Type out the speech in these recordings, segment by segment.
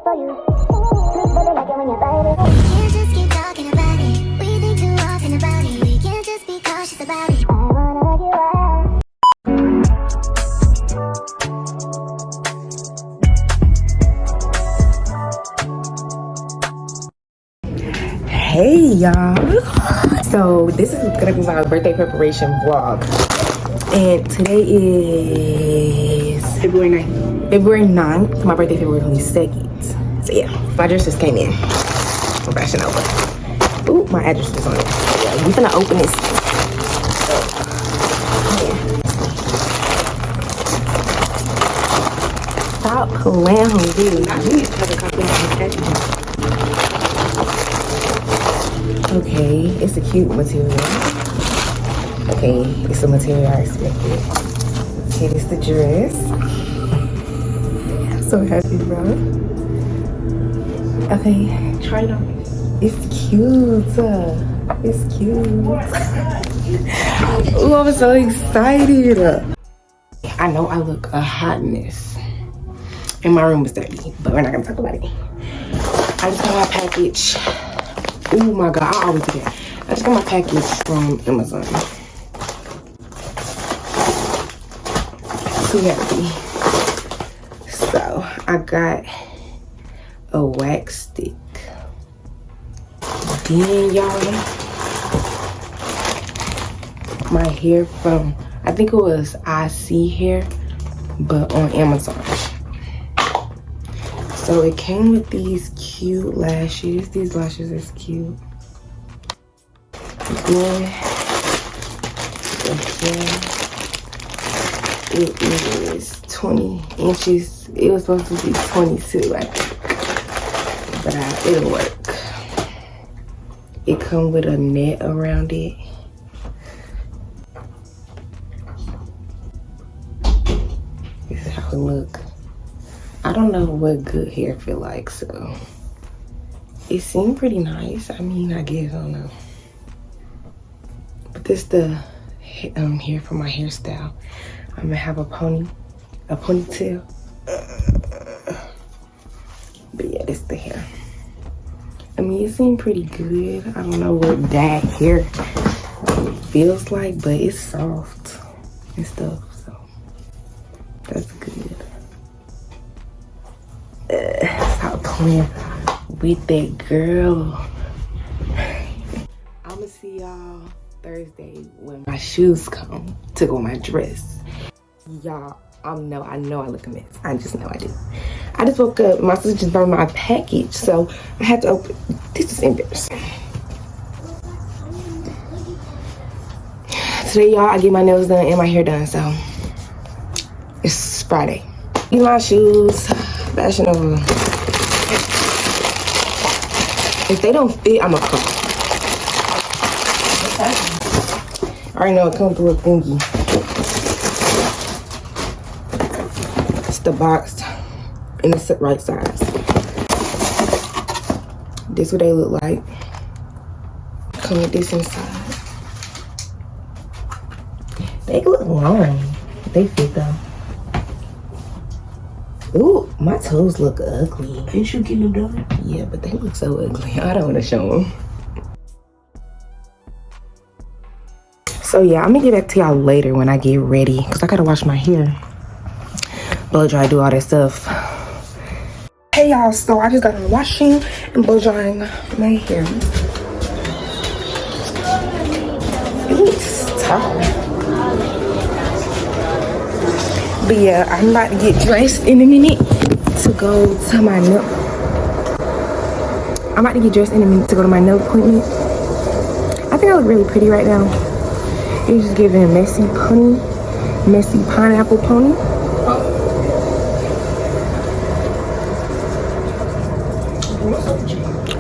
it for you. Sweet baby, like it when you bite it. We can't just keep talking about it. We think too often about it. We can't just be cautious about it. I wanna hug you out. Hey y'all, so this is gonna be my birthday preparation vlog, and today is February 9th, my birthday February 22nd. So yeah, my dress just came in from Fashion Nova. Ooh, my address is on it. So yeah, we finna open this. Stop playing with me. I need to have a copy of my package. Okay, it's a cute material. Okay, it's a material I expected. Okay, this the dress. I'm so happy, bro. Okay, try it on. It's cute. It's cute. Oh, I'm so excited. I know I look a hot mess. And my room is dirty, but we're not gonna talk about it. I just got my package. Oh my god, I always do that. I just got my package from Amazon. Too happy. So I got a wax stick. Then y'all, my hair from, I think it was IC Hair, but on Amazon. So it came with these cute lashes. These lashes is cute. Then it is 20 inches. It was supposed to be 22, I think. But it'll work. It comes with a net around it. This is how it look. I don't know what good hair feel like, so it seemed pretty nice. I mean, I guess, I don't know. But this the hair for my hairstyle. I'm gonna have a ponytail. But yeah, this the hair. I mean, it seemed pretty good. I don't know what that hair feels like, but it's soft and stuff, so that's good. Stop playing with that girl. I'ma see y'all Thursday when my shoes come to go with my dress. Y'all, I know I look a mess. I just know I do. I just woke up. My sister just brought my package, so I had to open. This is embarrassing. Today, y'all, I get my nails done and my hair done, so it's Friday. These my shoes. Fashion Nova. If they don't fit, I'ma call. I already know it comes through a thingy. It's the box and it's the right size. This what they look like. Come with this inside. They look long. They fit though. Ooh, my toes look ugly. Ain't you getting them done? Yeah, but they look so ugly. I don't want to show them. So yeah, I'm gonna get back to y'all later when I get ready, because I gotta wash my hair, blow dry, do all that stuff. Hey y'all, so I just got on washing and blow drying my hair. It looks tough. But yeah, I'm about to get dressed in a minute to go to my nail. I'm about to get dressed in a minute to go to my nail appointment. I think I look really pretty right now. It's just giving a messy pineapple pony.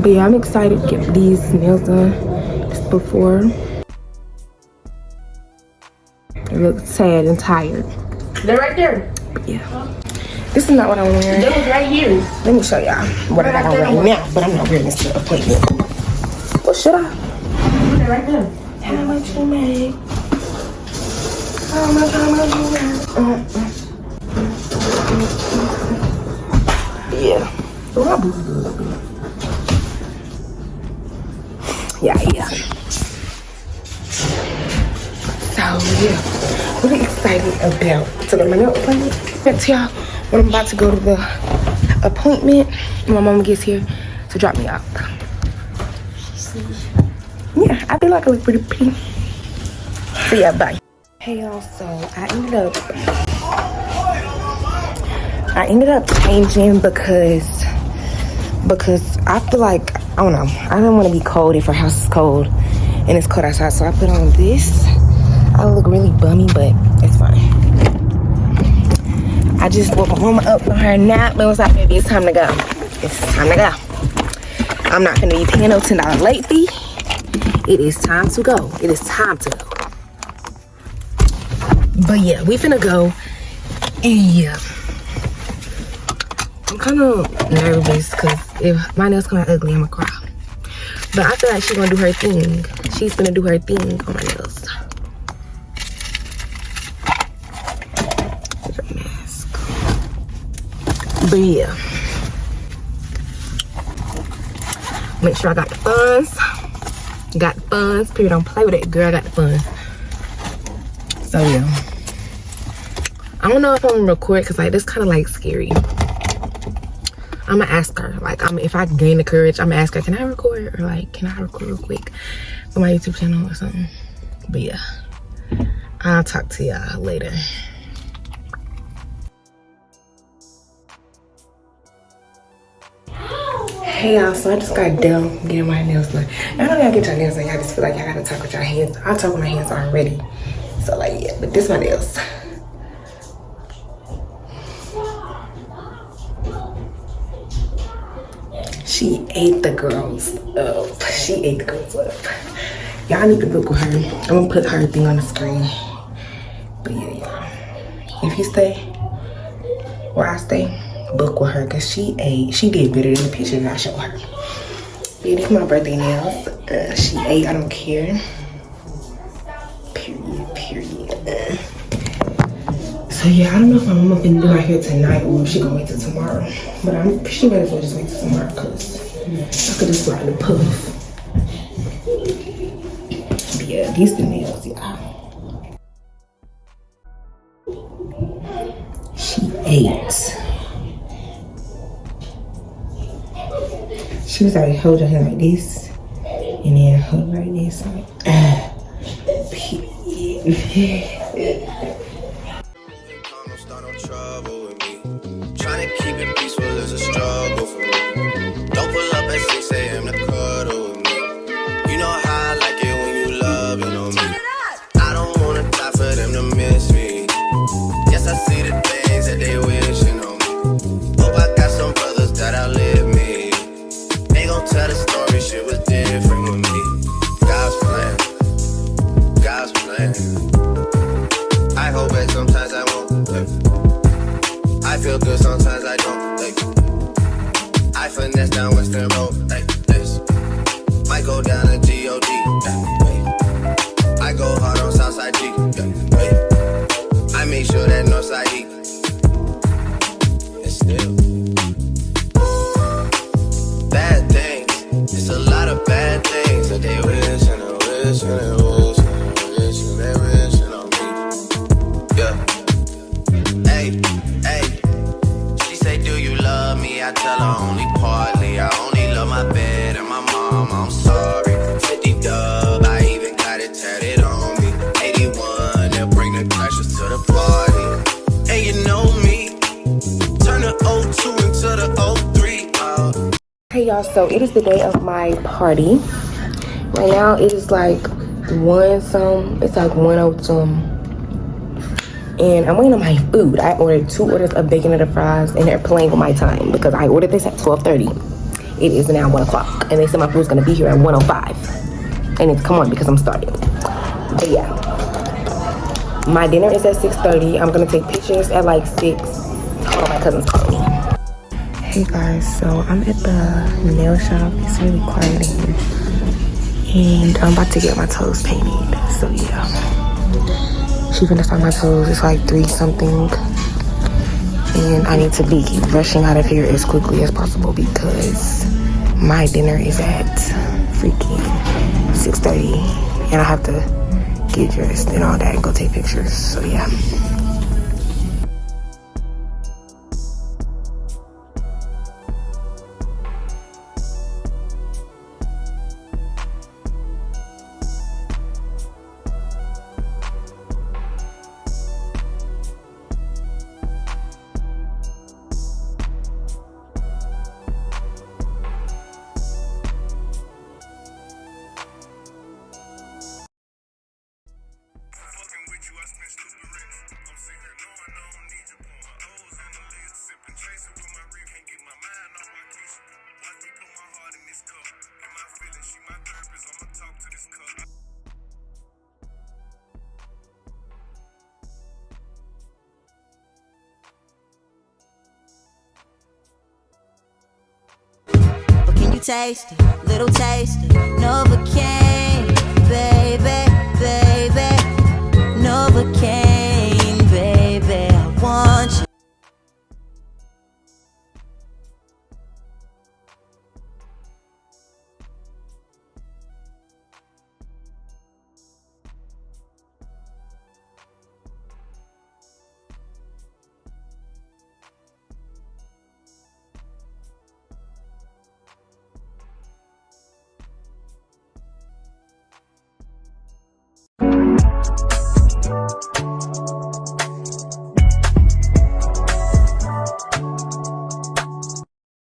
But yeah, I'm excited to get these nails done just before. I look sad and tired. They're right there. But yeah. This is not what I'm wearing. They was right here. Let me show y'all what I got on right now, but I'm not wearing this to the appointment. Well, should I? They're right there. How much you make? How much you make? Yeah. Oh, my boots good. Yeah. So yeah, really excited about to go to my nail appointment. I'll tell y'all when I'm about to go to the appointment. My mama gets here to drop me off. Yeah, I feel like I look pretty pretty. So yeah, bye. Hey y'all, so I ended up changing because I feel like, I don't know, I don't want to be cold if our house is cold and it's cold outside. So I put on this. I look really bummy, but it's fine. I just woke my mama up from her nap and was like, baby, it's time to go. It's time to go. I'm not gonna be paying no $10 late fee. It is time to go. It is time to go. But yeah, we finna go. And yeah, I'm kind of nervous because if my nails come out ugly, I'm gonna cry. But I feel like she's gonna do her thing. She's gonna do her thing on my nails. Mask. But yeah, make sure I got the funds. Got the funds. Period. Don't play with it, girl. I got the funds. So yeah, I don't know if I'm gonna record because like this kind of like scary. I'm gonna ask her, like, if I gain the courage, I'm gonna ask her, can I record, or like, can I record real quick for my YouTube channel or something? But yeah, I'll talk to y'all later. Hey y'all, so I just got done getting my nails done. I know y'all get your nails done, y'all just feel like y'all gotta talk with your hands. I talk with my hands already. So like, yeah, but this my nails. She ate the girls up. She ate the girls up. Y'all need to book with her. I'm gonna put her thing on the screen. But yeah, y'all. If you stay or I stay, book with her because she did better than the pictures I showed her. Yeah, these are my birthday nails. She ate, I don't care. Period. So yeah, I don't know if my mama can do my hair tonight or if she gonna wait till tomorrow. But she might as well just wait till tomorrow because I could just ride the puff. But yeah, these the nails, y'all. She ate. She was like, hold your hand like this, and then hold like this, like, Trying to keep it peaceful is a struggle for me. Don't pull up at 6 a.m. to cuddle with me. You know how I like it when you love, you know me. I don't wanna die for them to miss me. Yes, I see the things that they wishing on me. Hope I got some brothers that outlive me. They gon' tell the story, shit was different with me. God's plan, God's plan. I hope that sometimes I won't. I feel good, sometimes I don't. I finesse down Western Road. Might go down to G.O.D. I go hard on Southside G. I make sure that Northside E. And still bad things. It's a lot of bad things that they wish and they wish and they wish and they wish and they wishing on me. Yeah. Hey. She say, do you love me? I tell her only partly. I only love my bed and my mom. I'm sorry. 50 dub. I even got it tatted on me. 81. They'll bring the crashers to the party. And you know me. Turn the 02 into the 03. Hey y'all, so it is the day of my party. Right now it is like 1:00. And I'm waiting on my food. I ordered 2 orders of bacon and the fries, and they're playing with my time because I ordered this at 12:30. It is now 1 o'clock, and they said my food's gonna be here at 1:05. And it's come on because I'm starting. But yeah, my dinner is at 6:30. I'm gonna take pictures at like 6. Hold on, my cousin's calling me. Hey guys, so I'm at the nail shop. It's really quiet in here, and I'm about to get my toes painted. So yeah. She finna start my toes. It's like 3 something. And I need to be rushing out of here as quickly as possible because my dinner is at freaking 6:30 and I have to get dressed and all that and go take pictures. So yeah. But can you taste it? Little taste, Novocaine.